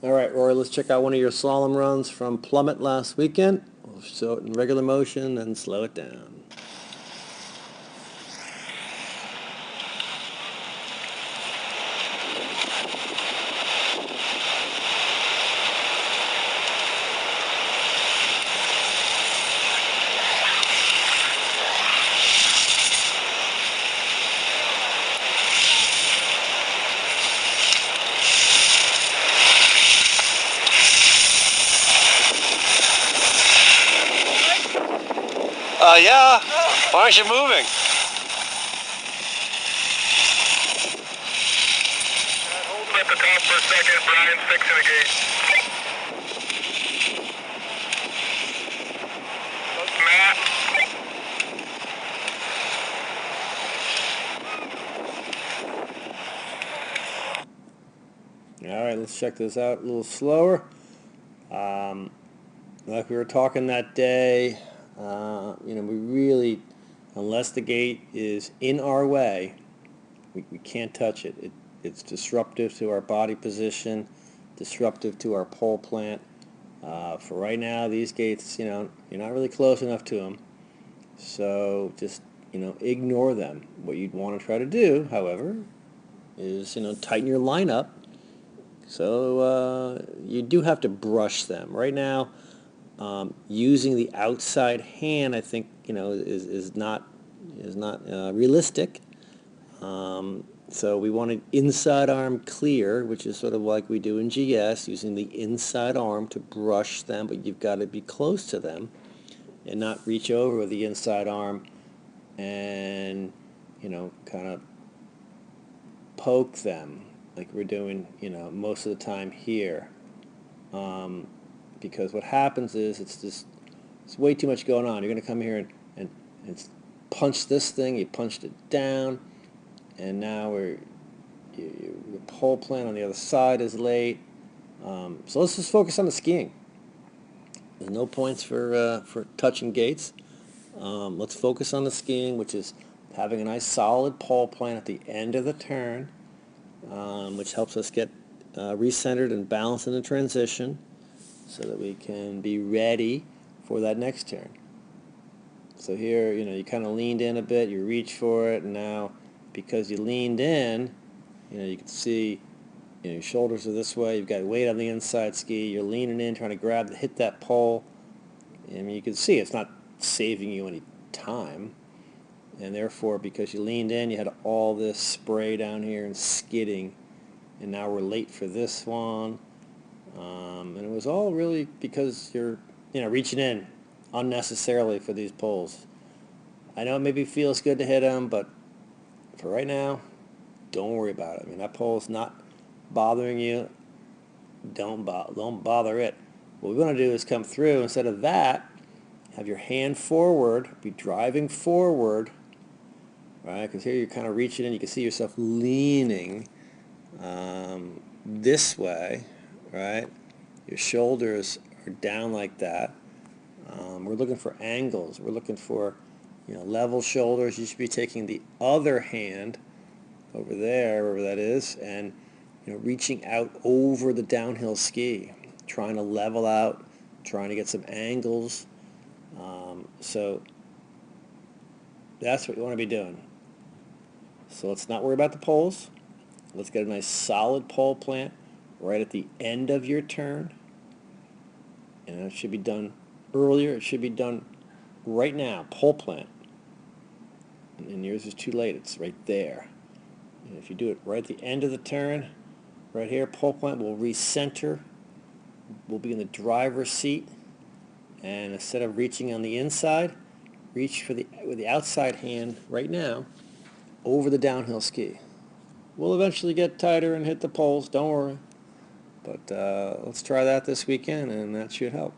All right, Rory, let's check out one of your slalom runs from Plummet last weekend. We'll show it in regular motion and slow it down. Yeah. Why aren't you moving? Hold him at the top for a second. Brian's fixing the gate. Matt. All right, let's check this out a little slower. Like we were talking that day, we really, unless the gate is in our way, we can't touch it. It's disruptive to our body position, disruptive to our pole plant. For right now, these gates, you're not really close enough to them. So just, ignore them. What you'd want to try to do, however, is, tighten your line up. So you do have to brush them. Right now, using the outside hand, I think, is not realistic. So we want an inside arm clear, which is sort of like we do in GS, using the inside arm to brush them, but you've got to be close to them and not reach over with the inside arm and, kind of poke them like we're doing, most of the time here. Because what happens is it's way too much going on. You're going to come here and punch this thing. You punched it down, and now your pole plant on the other side is late. So let's just focus on the skiing. There's no points for touching gates. Let's focus on the skiing, which is having a nice solid pole plant at the end of the turn, which helps us get recentered and balanced in the transition, so that we can be ready for that next turn. So here, you kind of leaned in a bit, you reach for it, and now because you leaned in, you can see your shoulders are this way, you've got weight on the inside ski, you're leaning in, trying to hit that pole. I mean, you can see it's not saving you any time, and therefore, because you leaned in, you had all this spray down here and skidding, and now we're late for this one. And it was all really because you're, reaching in unnecessarily for these poles. I know it maybe feels good to hit them, but for right now, don't worry about it. I mean, that pole's not bothering you. Don't bother it. What we want to do is come through. Instead of that, have your hand forward, be driving forward, right? Because here you're kind of reaching in. You can see yourself leaning this way, right? Your shoulders are down like that. We're looking for angles. We're looking for, level shoulders. You should be taking the other hand over there, wherever that is, and reaching out over the downhill ski, trying to level out, trying to get some angles. So that's what you want to be doing. So let's not worry about the poles. Let's get a nice solid pole plant right at the end of your turn. And it should be done earlier. It should be done right now, pole plant. And yours is too late. It's right there. And if you do it right at the end of the turn, right here, pole plant will recenter. We'll be in the driver's seat. And instead of reaching on the inside, reach with the outside hand right now over the downhill ski. We'll eventually get tighter and hit the poles. Don't worry. But let's try that this weekend, and that should help.